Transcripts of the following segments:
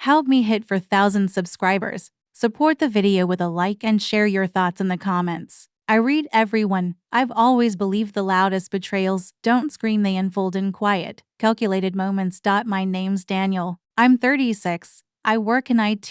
Help me hit for 1,000 subscribers. Support the video with a like and share your thoughts in the comments. I read everyone. I've always believed the loudest betrayals don't scream, they unfold in quiet, calculated moments. My name's Daniel. I'm 36. I work in IT.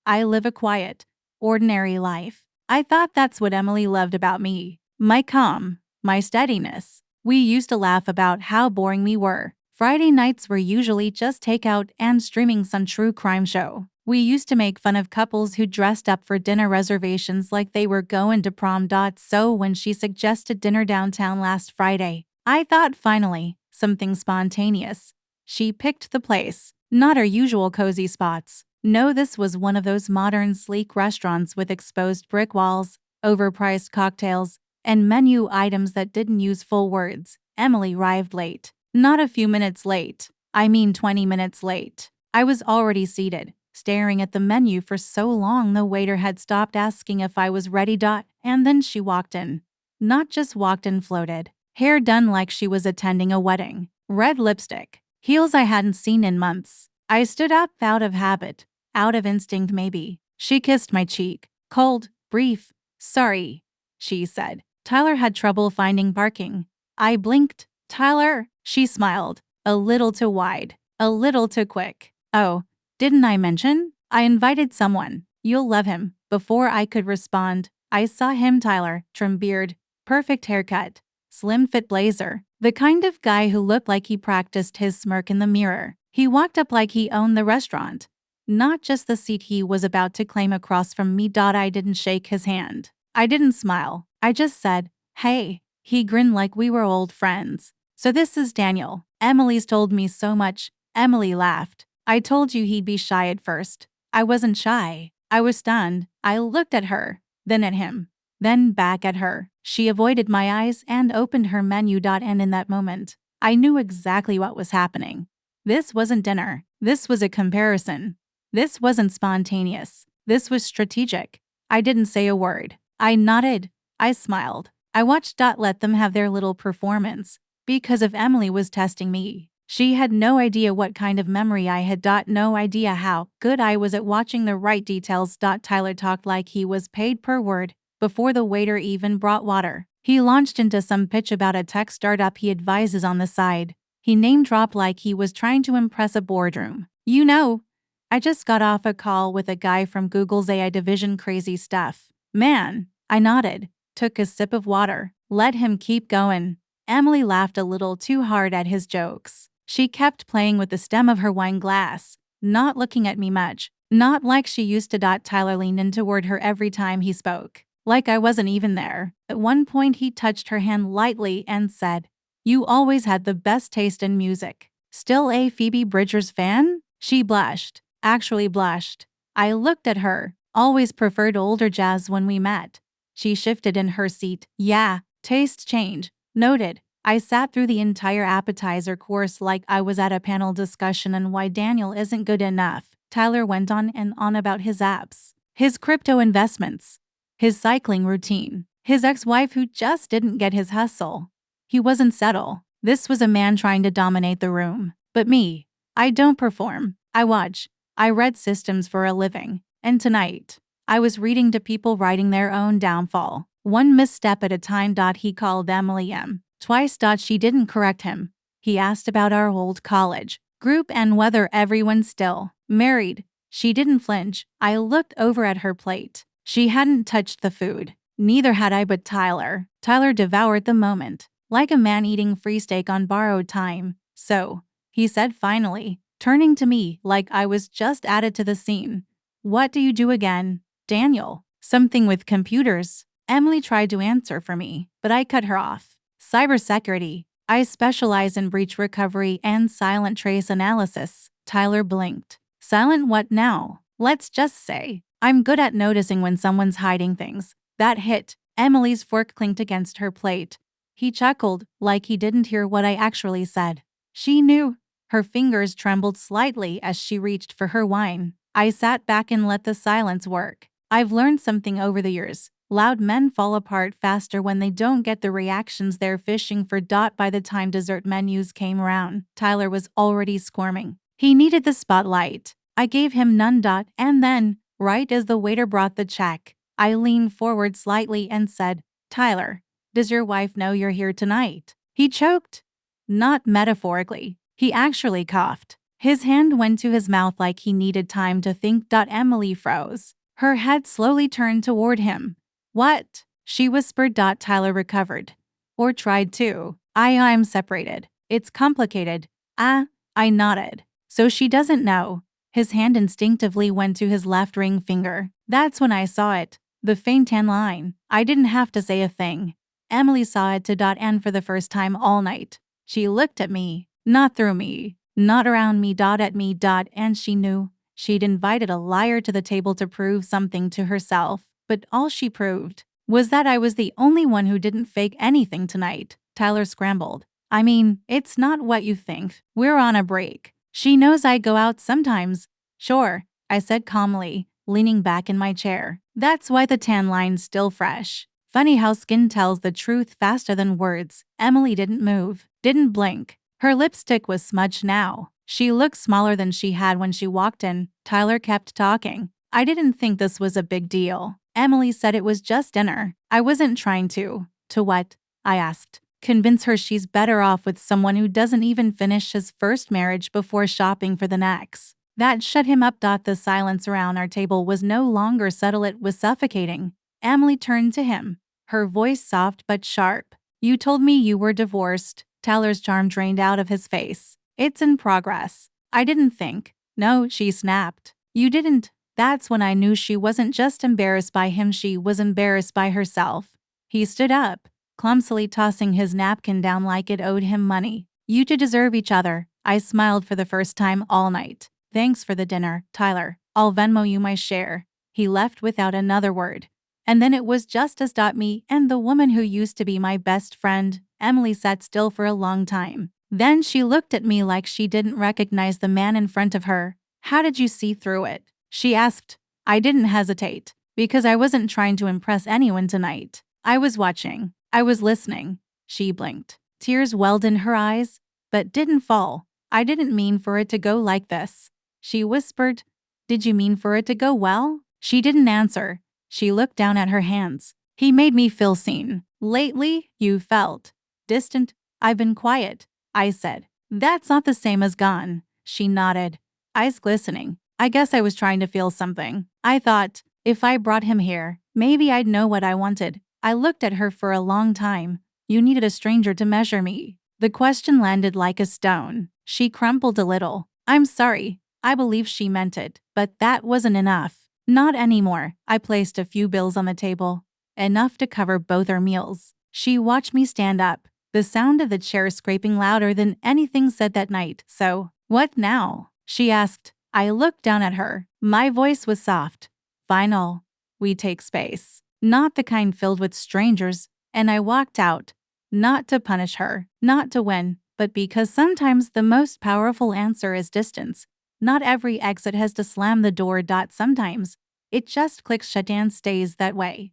I live a quiet, ordinary life. I thought that's what Emily loved about me. My calm, my steadiness. We used to laugh about how boring we were. Friday nights were usually just takeout and streaming some true crime show. We used to make fun of couples who dressed up for dinner reservations like they were going to prom. So when she suggested dinner downtown last Friday, I thought finally, something spontaneous. She picked the place, not our usual cozy spots. No, this was one of those modern, sleek restaurants with exposed brick walls, overpriced cocktails, and menu items that didn't use full words. Emily arrived late. Not a few minutes late. I mean 20 minutes late. I was already seated, staring at the menu for so long the waiter had stopped asking if I was ready. And then she walked in. Not just walked in, floated. Hair done like she was attending a wedding. Red lipstick. Heels I hadn't seen in months. I stood up out of habit. Out of instinct maybe. She kissed my cheek. Cold, brief. Sorry, she said. Tyler had trouble finding parking. I blinked. Tyler, she smiled. A little too wide. A little too quick. Oh, didn't I mention? I invited someone. You'll love him. Before I could respond, I saw him. Tyler, trim beard, perfect haircut, slim fit blazer. The kind of guy who looked like he practiced his smirk in the mirror. He walked up like he owned the restaurant, not just the seat he was about to claim across from me. I didn't shake his hand. I didn't smile. I just said, hey. He grinned like we were old friends. So this is Daniel. Emily's told me so much. Emily laughed. I told you he'd be shy at first. I wasn't shy. I was stunned. I looked at her, then at him, then back at her. She avoided my eyes and opened her menu. And in that moment, I knew exactly what was happening. This wasn't dinner. This was a comparison. This wasn't spontaneous. This was strategic. I didn't say a word. I nodded. I smiled. I watched. Let them have their little performance. Because if Emily was testing me, she had no idea what kind of memory I had. No idea how good I was at watching the right details. Tyler talked like he was paid per word. Before the waiter even brought water, he launched into some pitch about a tech startup he advises on the side. He name-dropped like he was trying to impress a boardroom. You know, I just got off a call with a guy from Google's AI division. Crazy stuff. Man, I nodded, took a sip of water, let him keep going. Emily laughed a little too hard at his jokes. She kept playing with the stem of her wine glass, not looking at me much, not like she used to. Tyler leaned in toward her every time he spoke, like I wasn't even there. At one point he touched her hand lightly and said, "You always had the best taste in music. Still a Phoebe Bridgers fan?" She blushed, actually blushed. I looked at her, always preferred older jazz when we met. She shifted in her seat. Yeah, tastes change. Noted. I sat through the entire appetizer course like I was at a panel discussion on why Daniel isn't good enough. Tyler went on and on about his apps, his crypto investments, his cycling routine, his ex-wife who just didn't get his hustle. He wasn't settled. This was a man trying to dominate the room. But me, I don't perform. I watch. I read systems for a living. And tonight, I was reading to people writing their own downfall. One misstep at a time. He called Emily M. twice. She didn't correct him. He asked about our old college group and whether everyone's still married. She didn't flinch. I looked over at her plate. She hadn't touched the food. Neither had I. But Tyler devoured the moment, like a man eating free steak on borrowed time. So, he said finally, turning to me like I was just added to the scene, "What do you do again, Daniel?" "Something with computers." Emily tried to answer for me, but I cut her off. "Cybersecurity. I specialize in breach recovery and silent trace analysis." Tyler blinked. "Silent what now?" "Let's just say, I'm good at noticing when someone's hiding things." That hit. Emily's fork clinked against her plate. He chuckled, like he didn't hear what I actually said. She knew. Her fingers trembled slightly as she reached for her wine. I sat back and let the silence work. I've learned something over the years. Loud men fall apart faster when they don't get the reactions they're fishing for. By the time dessert menus came around, Tyler was already squirming. He needed the spotlight. I gave him none. And then, right as the waiter brought the check, I leaned forward slightly and said, Tyler, does your wife know you're here tonight? He choked. Not metaphorically. He actually coughed. His hand went to his mouth like he needed time to think. Emily froze. Her head slowly turned toward him. What? She whispered. Tyler recovered. Or tried to. I'm separated. It's complicated. I nodded. So she doesn't know. His hand instinctively went to his left ring finger. That's when I saw it. The faint tan line. I didn't have to say a thing. Emily saw it. And for the first time all night, she looked at me. Not through me. Not around me. At me. And she knew. She'd invited a liar to the table to prove something to herself. But all she proved was that I was the only one who didn't fake anything tonight. Tyler scrambled. I mean, it's not what you think. We're on a break. She knows I go out sometimes. Sure, I said calmly, leaning back in my chair. That's why the tan line's still fresh. Funny how skin tells the truth faster than words. Emily didn't move, didn't blink. Her lipstick was smudged now. She looked smaller than she had when she walked in. Tyler kept talking. I didn't think this was a big deal. Emily said it was just dinner. I wasn't trying to. To what? I asked. Convince her she's better off with someone who doesn't even finish his first marriage before shopping for the next. That shut him up. The silence around our table was no longer subtle, it was suffocating. Emily turned to him, her voice soft but sharp. You told me you were divorced. Tyler's charm drained out of his face. It's in progress. I didn't think. No, she snapped. You didn't. That's when I knew she wasn't just embarrassed by him, she was embarrassed by herself. He stood up, clumsily tossing his napkin down like it owed him money. You two deserve each other. I smiled for the first time all night. Thanks for the dinner, Tyler. I'll Venmo you my share. He left without another word. And then it was just us. Me and the woman who used to be my best friend. Emily sat still for a long time. Then she looked at me like she didn't recognize the man in front of her. How did you see through it? She asked. I didn't hesitate, because I wasn't trying to impress anyone tonight. I was watching. I was listening. She blinked. Tears welled in her eyes, but didn't fall. I didn't mean for it to go like this. She whispered. Did you mean for it to go well? She didn't answer. She looked down at her hands. He made me feel seen. Lately, you felt distant. I've been quiet, I said. That's not the same as gone. She nodded, eyes glistening. I guess I was trying to feel something. I thought, if I brought him here, maybe I'd know what I wanted. I looked at her for a long time. You needed a stranger to measure me. The question landed like a stone. She crumpled a little. I'm sorry. I believe she meant it, but that wasn't enough. Not anymore. I placed a few bills on the table, enough to cover both our meals. She watched me stand up, the sound of the chair scraping louder than anything said that night. So, what now? She asked. I looked down at her. My voice was soft. Final. We take space. Not the kind filled with strangers. And I walked out. Not to punish her, not to win, but because sometimes the most powerful answer is distance. Not every exit has to slam the door. Sometimes it just clicks shut and stays that way.